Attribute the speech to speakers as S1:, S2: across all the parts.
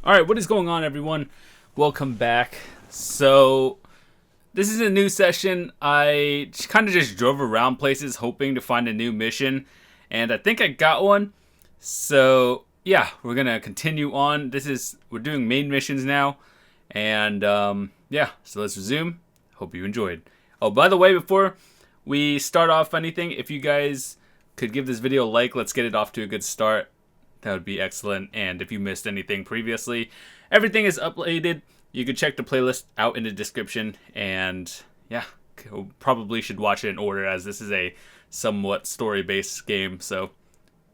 S1: Alright, what is going on, everyone? Welcome back. So, this is a new session. I kind of just drove around places hoping to find a new mission, and I think I got one. So, yeah, we're gonna continue on. We're doing main missions now, and yeah, so let's resume. Hope you enjoyed. Oh, by the way, before we start off anything, if you guys could give this video a like, let's get it off to a good start. That would be excellent. And if you missed anything previously, everything is uploaded. You can check the playlist out in the description. And yeah, probably should watch it in order as this is a somewhat story-based game. So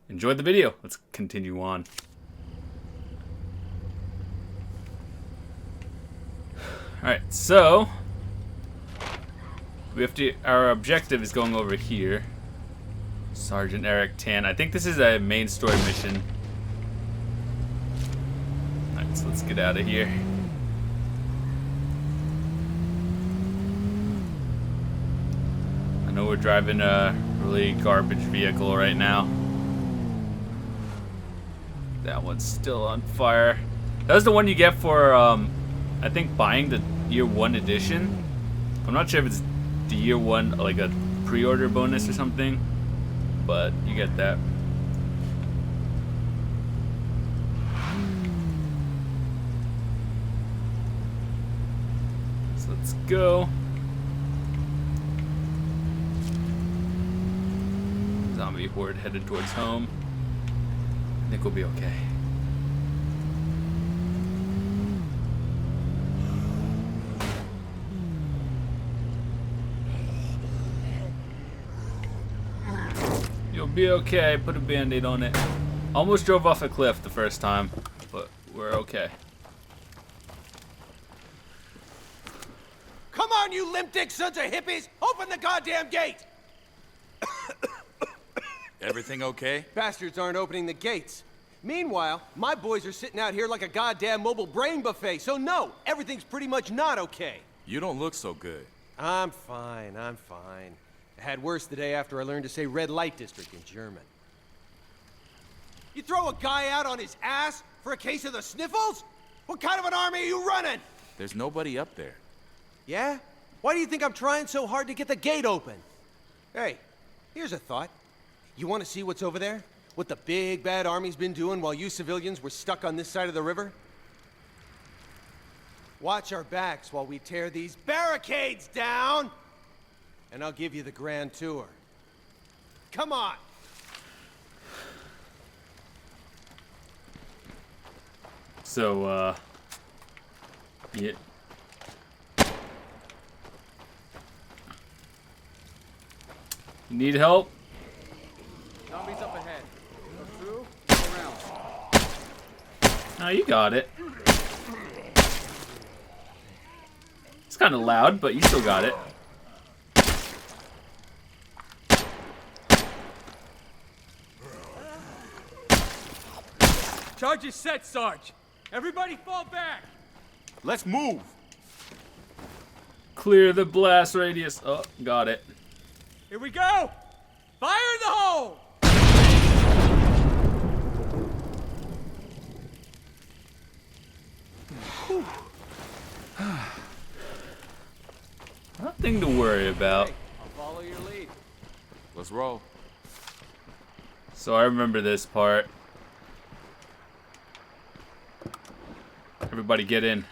S1: enjoy the video. Let's continue on. Alright, so our objective is going over here. Sergeant Eric Tan. I think this is a main story mission. Alright, so let's get out of here. I know we're driving a really garbage vehicle right now. That one's still on fire. That was the one you get for, I think, buying the Year 1 edition. I'm not sure if it's the Year 1, like a pre-order bonus or something, but you get that. So let's go. Zombie horde headed towards home. I think we'll be okay. You'll be okay. Put a band-aid on it. Almost drove off a cliff the first time, but we're okay.
S2: Come on, you limp-dick sons of hippies! Open the goddamn gate!
S3: Everything okay?
S2: Bastards aren't opening the gates. Meanwhile, my boys are sitting out here like a goddamn mobile brain buffet, so no, everything's pretty much not okay.
S3: You don't look so good.
S2: I'm fine, I'm fine. I had worse the day after I learned to say red light district in German. You throw a guy out on his ass for a case of the sniffles? What kind of an army are you running?
S3: There's nobody up there.
S2: Yeah? Why do you think I'm trying so hard to get the gate open? Hey, here's a thought. You want to see what's over there? What the big bad army's been doing while you civilians were stuck on this side of the river? Watch our backs while we tear these barricades down! And I'll give you the grand tour. Come on!
S1: So, yeah. You need help?
S2: Zombies up ahead. Go through, go around.
S1: Oh, you got it. It's kind of loud, but you still got it.
S4: Charge is set, Sarge. Everybody fall back.
S3: Let's move!
S1: Clear the blast radius. Oh, got it.
S4: Here we go. Fire in the hole.
S1: Nothing to worry about.
S2: Hey, I'll follow your lead.
S3: Let's roll.
S1: So I remember this part. Everybody get in.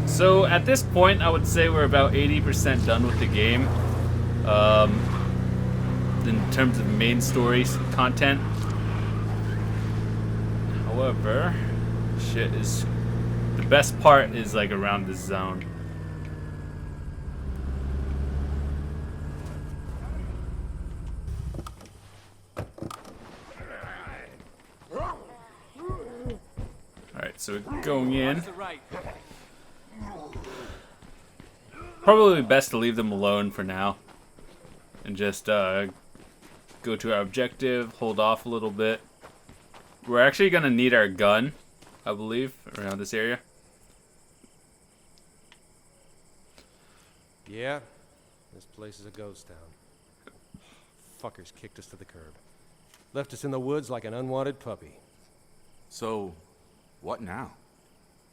S1: So at this point, I would say we're about 80% done with the game. In terms of main story content. However, the best part is like around this zone. Alright, so we're going in. Probably best to leave them alone for now. And just go to our objective, hold off a little bit. We're actually gonna need our gun I believe, around this area.
S2: Yeah, this place is a ghost town. Fuckers kicked us to the curb. Left us in the woods like an unwanted puppy.
S3: So, what now?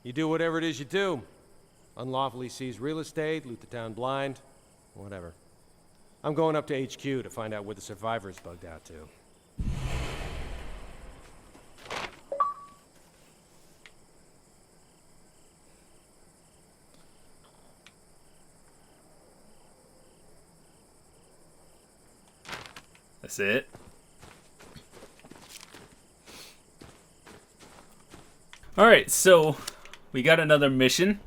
S2: You do whatever it is you do. Unlawfully seize real estate, loot the town blind, whatever. I'm going up to HQ to find out where the survivors bugged out to.
S1: That's it. Alright, so we got another mission.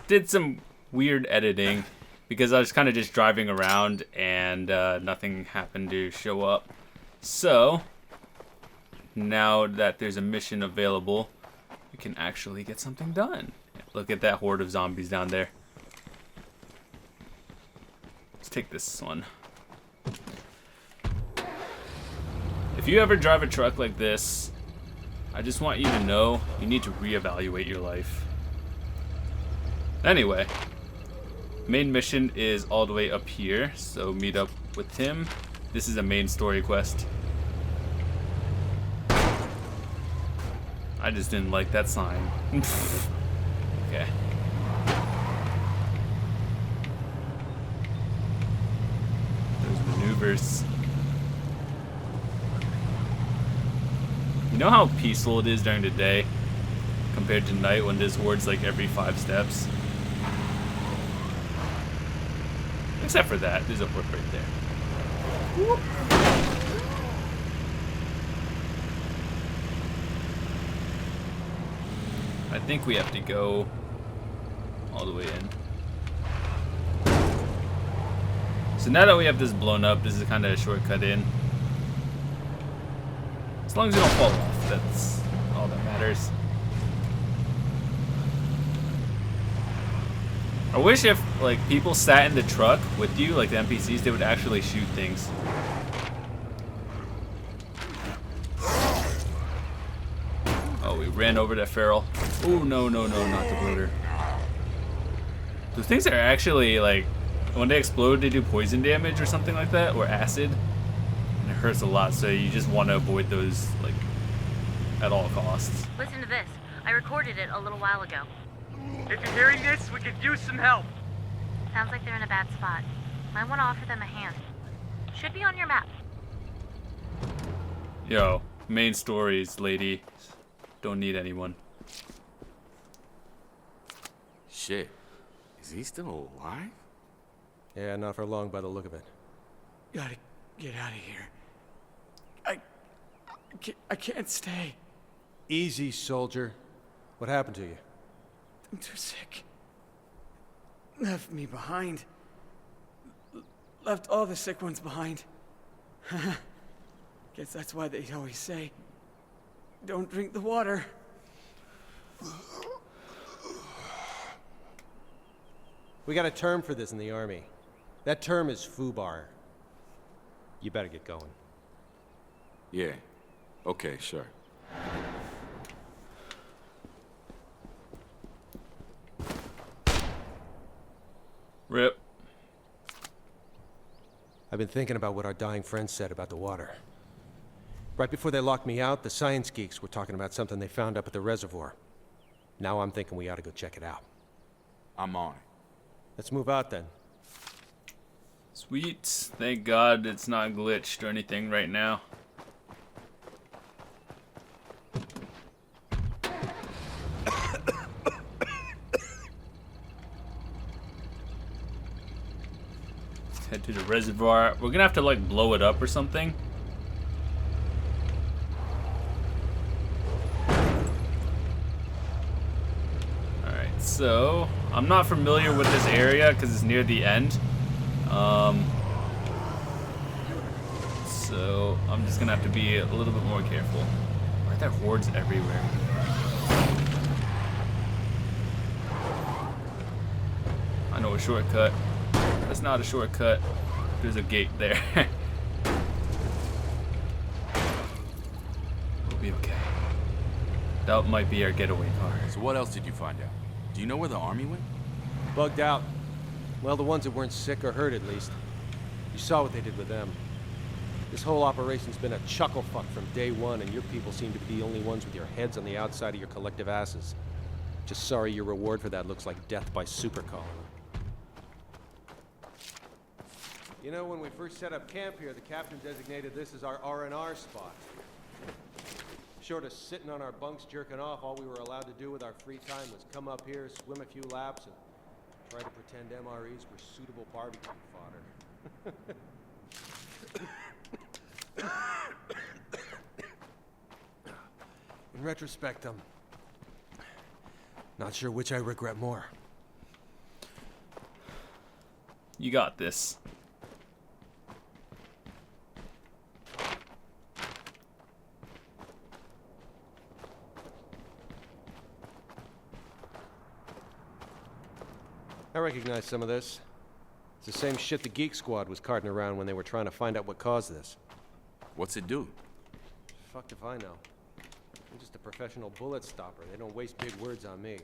S1: Did some weird editing because I was kind of just driving around and nothing happened to show up. So now that there's a mission available, we can actually get something done. Look at that horde of zombies down there. Let's take this one. If you ever drive a truck like this, I just want you to know you need to reevaluate your life. Anyway, main mission is all the way up here, so meet up with Tim. This is a main story quest. I just didn't like that sign. Okay. There's maneuvers. You know how peaceful it is during the day compared to night when there's hordes like every 5 steps? Except for that, there's a whip right there. Whoop. I think we have to go all the way in. So now that we have this blown up, this is kind of a shortcut in. As long as you don't fall off, that's all that matters. I wish if like people sat in the truck with you, like the NPCs, they would actually shoot things. Oh, we ran over that feral. Oh no, no, no, not the bloater. Those things are actually like, when they explode, they do poison damage or something like that, or acid. And it hurts a lot, so you just want to avoid those like at all costs.
S5: Listen to this. I recorded it a little while ago.
S4: If you're hearing this, we could use some help.
S5: Sounds like they're in a bad spot. Might want to offer them a hand. Should be on your map.
S1: Yo, main stories, lady. Don't need anyone.
S3: Shit. Is he still alive?
S2: Yeah, not for long by the look of it.
S4: Gotta get out of here. I can't stay.
S2: Easy, soldier. What happened to you?
S4: I'm too sick. Left me behind. Left all the sick ones behind. Guess that's why they always say, don't drink the water.
S2: We got a term for this in the Army. That term is FUBAR. You better get going.
S3: Yeah. Okay, sure.
S1: Rip.
S2: I've been thinking about what our dying friend said about the water. Right before they locked me out, the science geeks were talking about something they found up at the reservoir. Now I'm thinking we ought to go check it out.
S3: I'm on it.
S2: Let's move out then.
S1: Sweet. Thank God it's not glitched or anything right now. Let's head to the reservoir. We're gonna have to like blow it up or something. Alright, so I'm not familiar with this area because it's near the end. So I'm just gonna have to be a little bit more careful. Why are there hordes everywhere? I know a shortcut. That's not a shortcut. There's a gate there. We'll be okay. That might be our getaway car.
S3: So what else did you find out? Do you know where the army went?
S2: Bugged out. Well, the ones that weren't sick or hurt, at least. You saw what they did with them. This whole operation's been a chuckle fuck from day one, and your people seem to be the only ones with your heads on the outside of your collective asses. Just sorry your reward for that looks like death by supercollar. You know, when we first set up camp here, the captain designated this as our R&R spot. Short of sitting on our bunks jerking off, all we were allowed to do with our free time was come up here, swim a few laps, and try to pretend MREs were suitable barbecue fodder. In retrospect, I'm not sure which I regret more.
S1: You got this.
S2: I recognize some of this. It's the same shit the Geek Squad was carting around when they were trying to find out what caused this.
S3: What's it do?
S2: Fucked if I know. I'm just a professional bullet stopper. They don't waste big words on me.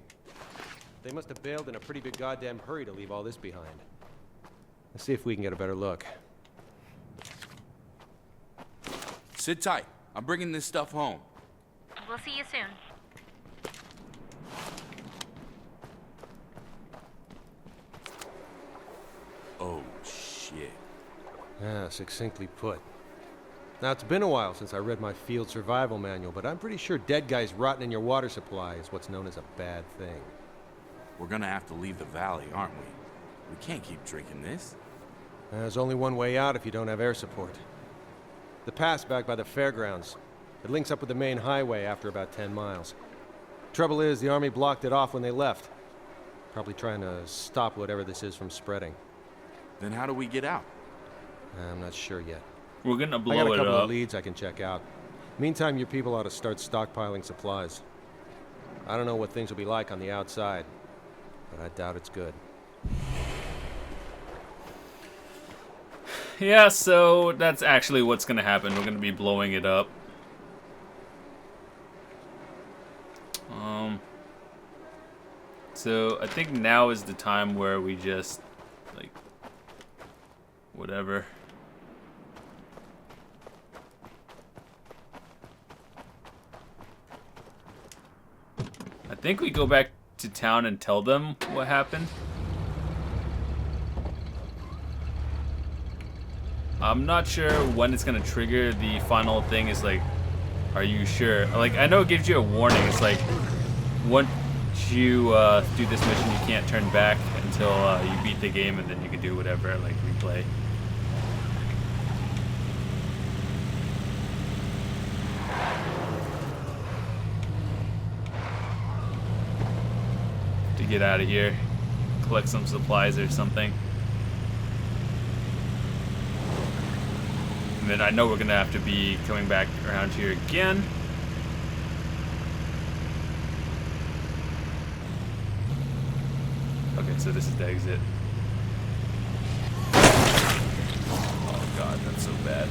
S2: They must have bailed in a pretty big goddamn hurry to leave all this behind. Let's see if we can get a better look.
S3: Sit tight. I'm bringing this stuff home.
S5: We'll see you soon.
S3: Oh, shit.
S2: Yeah, succinctly put. Now, it's been a while since I read my field survival manual, but I'm pretty sure dead guys rotting in your water supply is what's known as a bad thing.
S3: We're gonna have to leave the valley, aren't we? We can't keep drinking this.
S2: There's only one way out if you don't have air support. The pass back by the fairgrounds. It links up with the main highway after about 10 miles. Trouble is, the army blocked it off when they left. Probably trying to stop whatever this is from spreading.
S3: Then how do we get out?
S2: I'm not sure yet.
S1: We're gonna
S2: I got
S1: blow
S2: a
S1: it
S2: couple
S1: up.
S2: of leads I can check out. Meantime, your people ought to start stockpiling supplies. I don't know what things will be like on the outside, but I doubt it's good.
S1: Yeah, so that's actually what's gonna happen. We're gonna be blowing it up. So I think now is the time where we just like whatever. I think we go back to town and tell them what happened. I'm not sure when it's gonna trigger. The final thing is like, are you sure? Like, I know it gives you a warning. It's like, once you do this mission, you can't turn back until you beat the game, and then you can do whatever, like replay. To get out of here, collect some supplies or something. And then I know we're gonna have to be coming back around here again. Okay, so this is the exit. Oh god, that's so bad.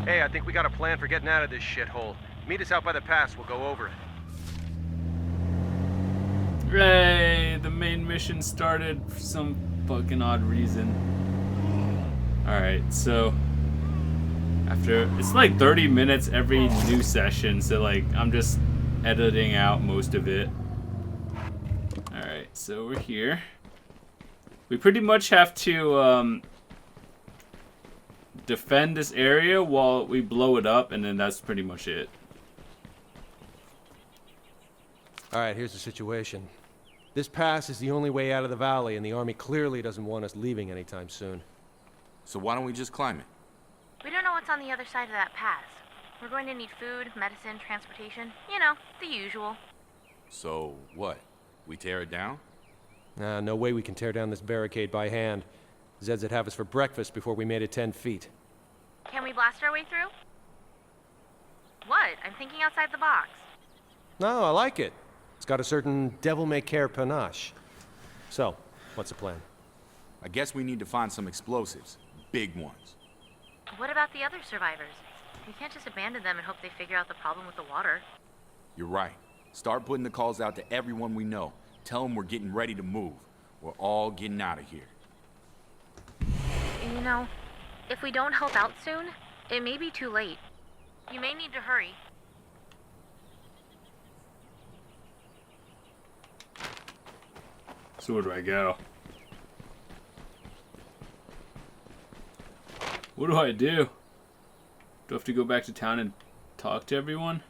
S2: Hey, I think we got a plan for getting out of this shithole. Meet us out by the pass, we'll go over it.
S1: Hooray! The main mission started for some fucking odd reason. Alright, so after it's like 30 minutes every new session, so like I'm just editing out most of it. Alright, so we're here. We pretty much have to defend this area while we blow it up, and then that's pretty much it.
S2: Alright, here's the situation. This pass is the only way out of the valley, and the army clearly doesn't want us leaving anytime soon.
S3: So why don't we just climb it?
S5: We don't know what's on the other side of that pass. We're going to need food, medicine, transportation. You know, the usual.
S3: So what? We tear it down?
S2: No way we can tear down this barricade by hand. Zeds would have us for breakfast before we made it 10 feet.
S5: Can we blast our way through? What? I'm thinking outside the box.
S2: No, I like it. It's got a certain devil-may-care panache. So, what's the plan?
S3: I guess we need to find some explosives. Big ones.
S5: What about the other survivors? We can't just abandon them and hope they figure out the problem with the water.
S3: You're right. Start putting the calls out to everyone we know. Tell them we're getting ready to move. We're all getting out of here.
S5: You know, if we don't help out soon, it may be too late. You may need to hurry.
S1: So where do I go? What do I do? Do I have to go back to town and talk to everyone?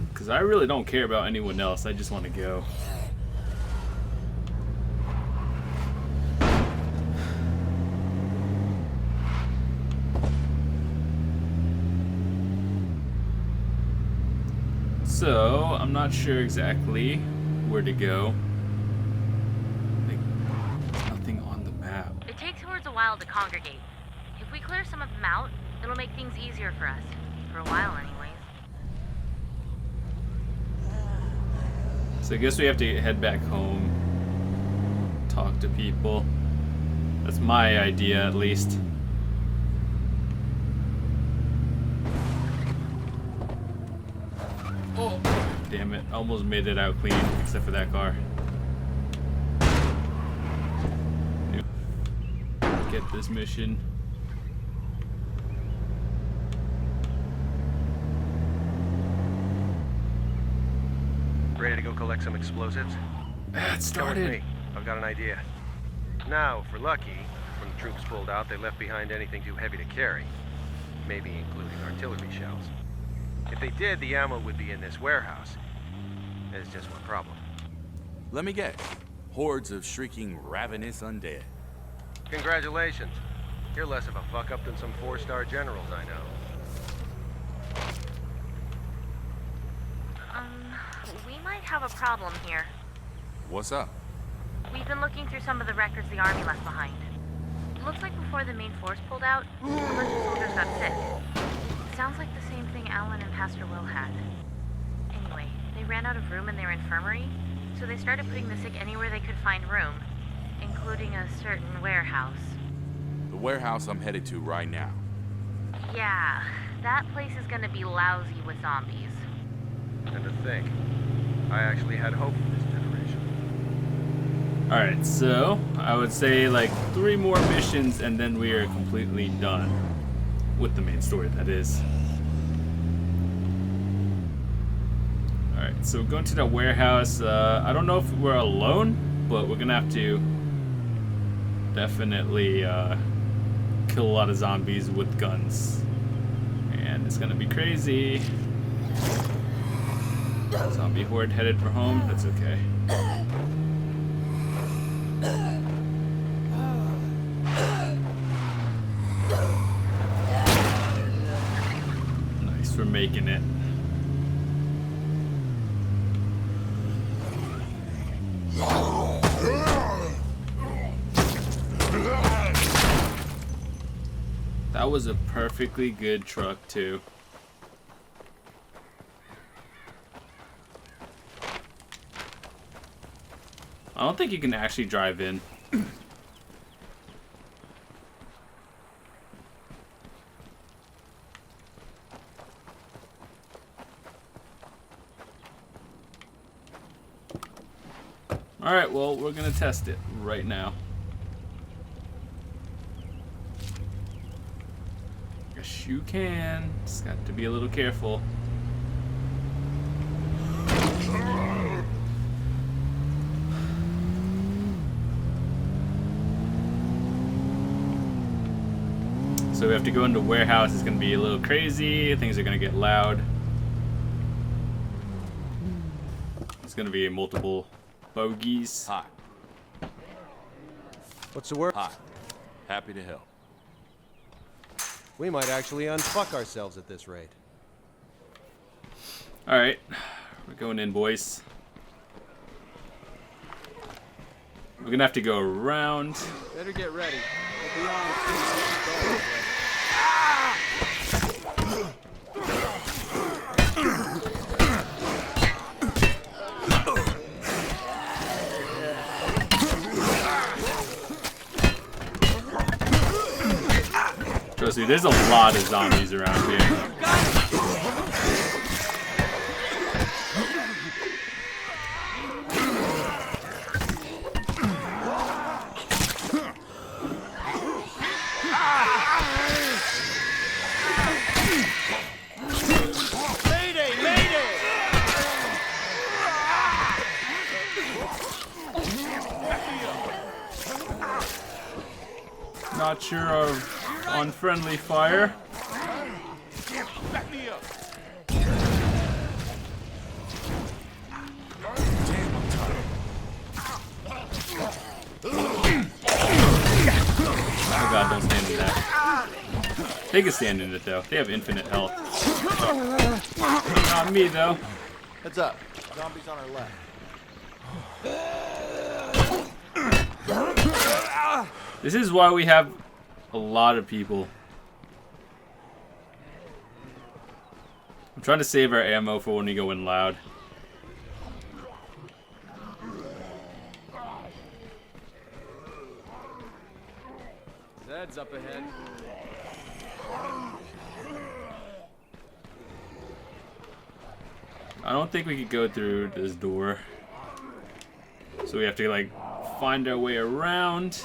S1: Because I really don't care about anyone else. I just want to go. So, I'm not sure exactly where to go. Like, nothing on the map.
S5: It takes hordes a while to congregate. If we clear some of them out, it'll make things easier for us. For a while, anyways.
S1: So I guess we have to head back home. Talk to people. That's my idea, at least. Oh, damn it. Almost made it out clean, except for that car. Get this mission.
S2: Ready to go collect some explosives?
S1: It
S2: Come with
S1: started.
S2: me. I've got an idea. Now, if we're lucky, when the troops pulled out, they left behind anything too heavy to carry. Maybe including artillery shells. If they did, the ammo would be in this warehouse. There's just one problem.
S3: Let me guess. Hordes of shrieking, ravenous undead.
S2: Congratulations. You're less of a fuck-up than some 4-star generals I know.
S5: We might have a problem here.
S3: What's up?
S5: We've been looking through some of the records the army left behind. It looks like before the main force pulled out, a bunch of soldiers got sick. Sounds like the same thing Alan and Pastor Will had. Anyway, they ran out of room in their infirmary, so they started putting the sick anywhere they could find room, including a certain warehouse.
S3: The warehouse I'm headed to right now.
S5: Yeah, that place is gonna be lousy with zombies.
S2: And to think, I actually had hope for this generation.
S1: Alright, so I would say like 3 more missions and then we are completely done. With the main story, that is. Alright, so we're going to the warehouse. I don't know if we're alone, but we're gonna have to definitely kill a lot of zombies with guns. And it's gonna be crazy. Zombie horde headed for home, that's okay. Nice, we're making it. That was a perfectly good truck too. I don't think you can actually drive in. Alright, well, we're gonna test it right now. Yes, you can. Just got to be a little careful. So we have to go into warehouse. It's gonna be a little crazy. Things are gonna get loud. It's gonna be multiple bogeys.
S3: Hi.
S2: What's the word?
S3: Hi. Happy to help.
S2: We might actually unfuck ourselves at this rate.
S1: Alright. We're going in, boys. We're gonna have to go around.
S4: Better get ready. We'll be on as soon as we go.
S1: Trust me, there's a lot of zombies around here. Not sure of on friendly fire.
S3: Back me up.
S1: Oh god, don't stand in that. They can stand in it though. They have infinite health. Not me though.
S6: Heads up. Zombies on our left.
S1: This is why we have a lot of people. I'm trying to save our ammo for when we go in loud.
S4: Zed's up ahead.
S1: I don't think we could go through this door. So we have to like find our way around.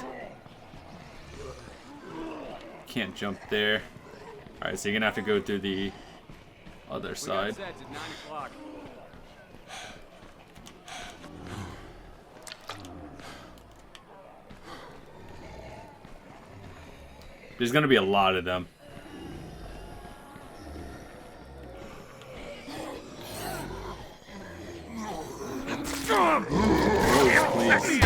S1: Can't jump there. Alright, so you're gonna have to go through the other side.
S4: We got Zed's at 9 o'clock.
S1: There's gonna be a lot of them. Oh, please.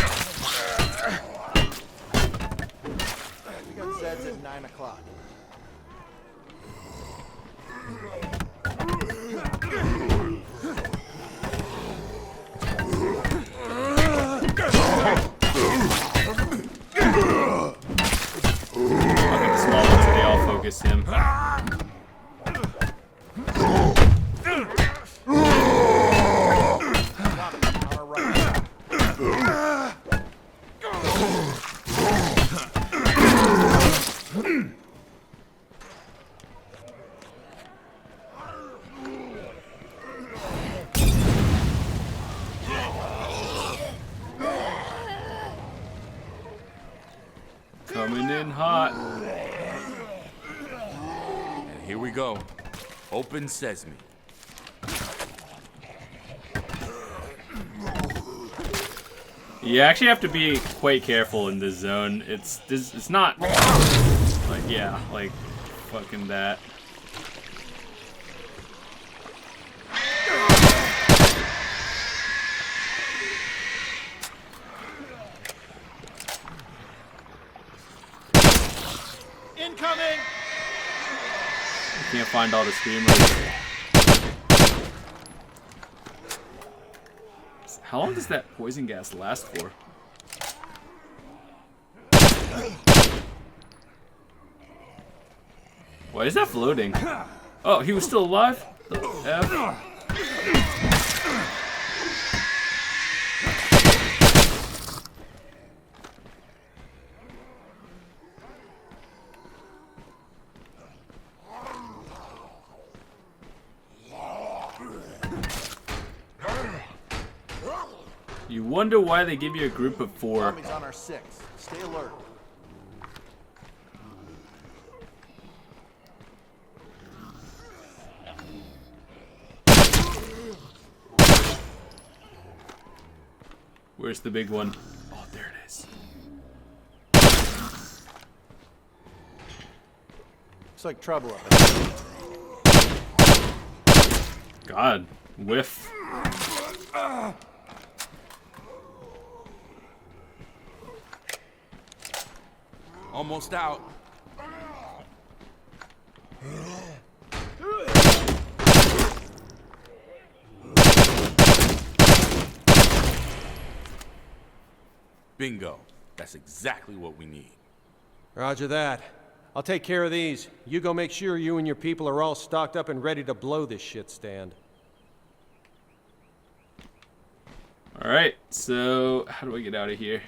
S6: We got Zed's at 9 o'clock.
S1: The small ones, they all focus him.
S6: On our right.
S1: Coming in hot.
S3: And here we go. Open sesame.
S1: You actually have to be quite careful in this zone. It's not like, yeah, like fucking that.
S6: Incoming!
S1: Can't find all the screamers. How long does that poison gas last for? Why is that floating? Oh, he was still alive? The F? You wonder why they give you a group of 4.
S6: Zombies on our 6. Stay alert.
S1: Where's the big one? Oh, there it is.
S6: Looks like trouble up there.
S1: God, whiff.
S3: Almost out. Bingo. That's exactly what we need.
S2: Roger that. I'll take care of these. You go make sure you and your people are all stocked up and ready to blow this shit stand.
S1: Alright, so how do I get out of here?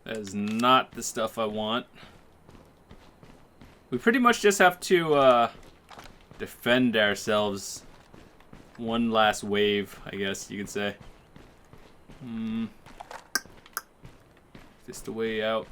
S1: That is not the stuff I want. We pretty much just have to defend ourselves. One last wave, I guess you could say. Is this the way out?